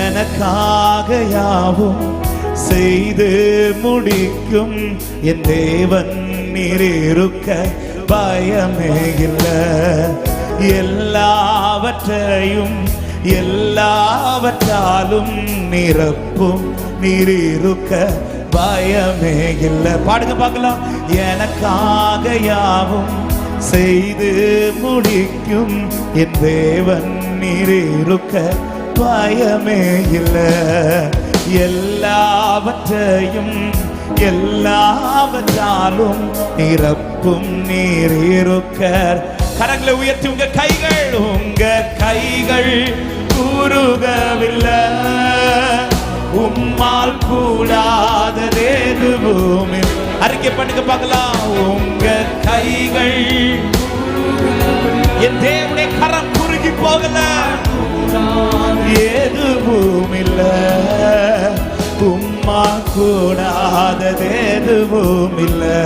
எனக்காக யாவும் செய்து முடிக்கும் என் தேவன் நீரிருக்க பயமே இல்லை. எல்லாவற்றையும் எல்லாவற்றாலும் நிரப்பும் நீரிருக்க பயமே இல்லை. பாடுங்க பார்க்கலாம். எனக்காக யாவும் செய்து முடிக்கும் என் தேவன் நீரிருக்க பயமே இல்லை. எல்லாவற்றையும் எல்லாவற்றாலும் நிரப்பும் நீரிருக்க. கரங்களை உயர்த்தி உங்க கைகள் கூறுகவில்லை. உம்மால் கூடாதது எதுவும் அறிக்கை பண்ணுங்க பார்க்கலாம். உங்க கைகள் என் தேவனுடைய கரம் குறுகி போகல. எதுவும் இல்லை. உம்மால் கூடாதது எதுவும் இல்லை.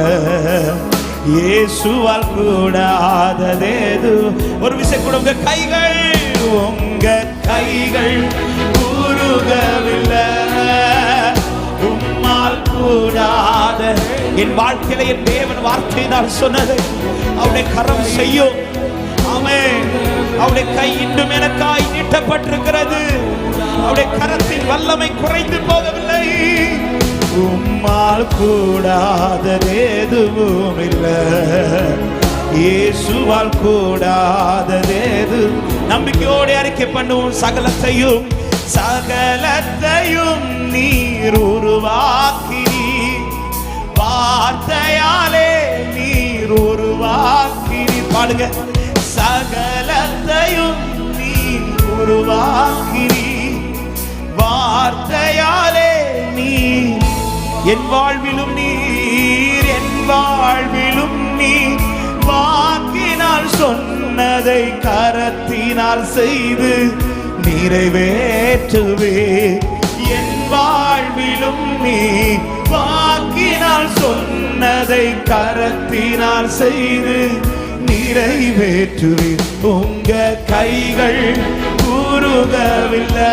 இயேசுவால் கூடாதது எதுவும். ஒரு விஷயம் கூட உங்க கைகள் கூறுகவில்லை. உம்மால் கூடாத என் வாழ்க்கையில என் தேவன் வார்த்தையினால் சொன்னதை அவருடைய கரம் செய்யும். ஆமென். அவருடைய கை இன்னும் எனக்காய் நீட்டப்பட்டிருக்கிறது. அவருடைய கரத்தின் வல்லமை குறைந்து போகவில்லை. உம்மால் கூடாதது எதுவும் இல்லை. இயேசுவால் கூடாதது எது. நம்பிக்கையோடு அறிக்கை பண்ணுவோம். சகலத்தையும் நீர் உருவாக்கி வார்த்தையாலே நீர் உருவாக்கி. பாடுங்க. சகலத்தையும் நீர் உருவாக்கி வார்த்தையாலே நீர் என் வாழ்விலும் நீர் வாக்கினால் சொன்னதை கரத்தினால் செய்து நிறைவேற்றுவே. என் வாழ்விலும் நீர் வாக்கினால் சொன்னதை கரத்தினால் செய்து நிறைவேற்றுவே. உங்க கைகள் கூறுகவில்லை.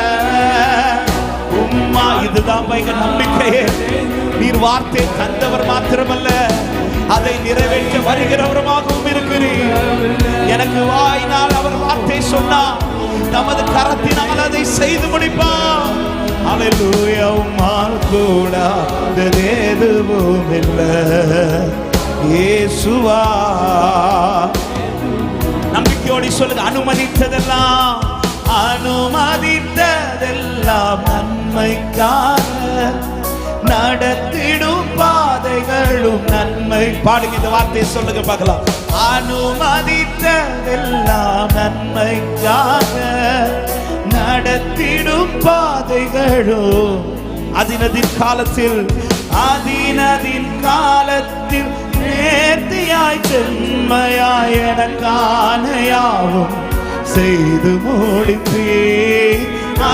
உம்மா இதுதான் பயங்க நம்பிக்கையே. நீர் வார்த்தை தந்தவர் மாத்திரமல்ல, அதை நிறைவேற்ற வருகிறவருமாகவும் இருக்கிறீர். எனக்கு வாயினால் அவர் வார்த்தை சொன்னார், நமது கரத்தினால் அதை செய்து முடிப்பார். அல்லேலூயா. உம்மால் கூடாதது எதுவும் இல்லை. இயேசுவா. நம்பிக்கையோடு சொல்லுங்க. அனுமதித்ததெல்லாம் நன்மைக்காக நடத்திடும் பாதைகளும் நன்மை. பாடுங்க. இந்த வார்த்தையை சொல்லுங்க பார்க்கலாம். அனுமதித்ததெல்லாம் நன்மைக்காக நடத்திடும் பாதைகளும் அதினதின் காலத்தில் நேர்த்தியாய் செம்மையாய் எனக்கான யாவும் செய்து முடிப்பே.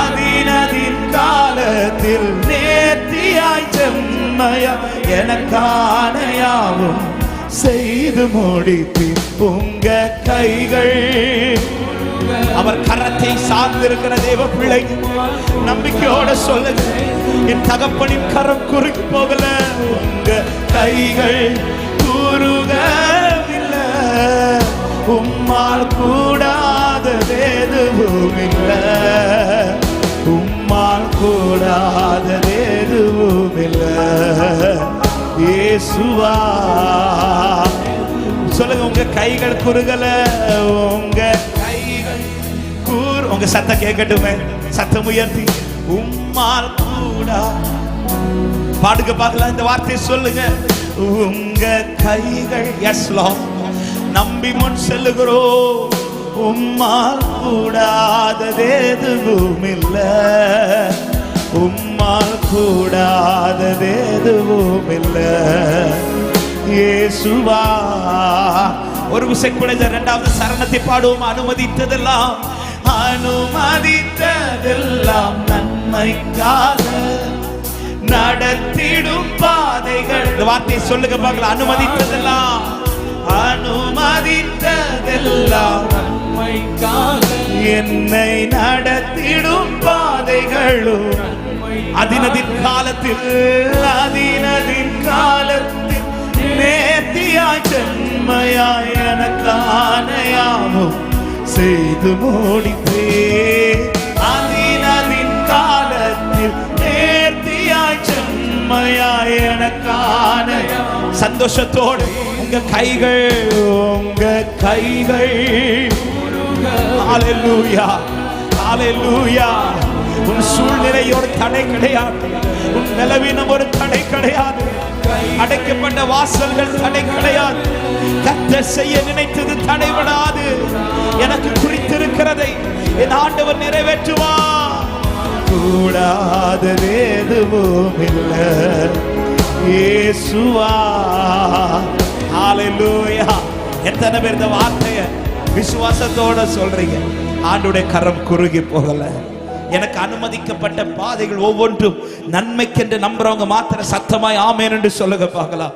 அதினதின் காலத்தில் நேர்த்தியாய் செம்மையாய் எனக்கான யாவும் செய்து முடிப்பே. உங்க கைகள் அவர் கரத்தை சார்ந்திருக்கிற தேவ பிள்ளை நம்பிக்கையோட சொல்லுங்க. என் தகப்பனின் கரம் குறுக்கி போகல. உங்க கைகள் கூறுகவில்லை. உம்மால் கூடாதது எதுவும் இல்லை. உம்மால் கூடாதது எதுவும் இல்லை. இயேசுவா. சொல்லுங்க. உங்க கைகள் குறுகல. உங்க உங்க சத்தம் கேட்கட்டுமே. சத்தம் உயர்த்தி உம்மால் கூடா. பாடுங்க பார்க்கலாம். இந்த வார்த்தையை சொல்லுங்க. உங்க கைகள். Yes Lord. நம்பி முன் செல்லுகிறோம். உம்மால் கூடாதது எதுவும் இல்லை. உம்மால் கூடாதது எதுவும் இல்லை. இயேசுவா. ஒரு விஷயம் கூட இரண்டாவது சரணத்தை பாடுவோம். அனுமதித்ததெல்லாம் நன்மைக்காக நடத்திடும் பாதைகள். இந்த வார்த்தையை சொல்லுங்க பார்க்கலாம். அனுமதித்ததெல்லாம் நன்மைக்காக என்னை நடத்திடும் பாதைகள் நன்மைகளும் அதினதின் காலத்தில் நேர்த்தியாய் செம்மையாய் எனக்கான யாவும் செய்து முடிப்பே. அதினதின் காலத்தில் நேர்த்தியாய் செம்மையாய் எனக்கான சந்தோஷத்தோடு உங்க கைகள் ஹalleluya ஹalleluya. உன் சூழ்நிலை ஒரு தடை கிடையாது, உன் நிலவினம் ஒரு தடை கிடையாது, அடைக்கப்பட்ட வாசல்கள் தடை கிடையாது. கர்த்தர் செய்ய நினைத்தது தடைபடாது. எனக்கு குறித்திருக்கிறதை என் ஆண்டவர் நிறைவேற்றுவார். கூடாதது எதுவும் இல்லை இயேசுவா. ஹalleluya. எத்தனை பேர் இந்த வார்த்தையை விசுவாசத்தோட சொல்றீங்க? ஆண்டவருடைய கரம் குறுகி போகல. எனக்கு அனுமதிக்கப்பட்ட பாதைகள் ஒவ்வொன்றும் நன்மைக்கென்று நம்புறவங்க மாத்திர சத்தமாய் ஆமென் என்று சொல்லுங்க பார்க்கலாம்.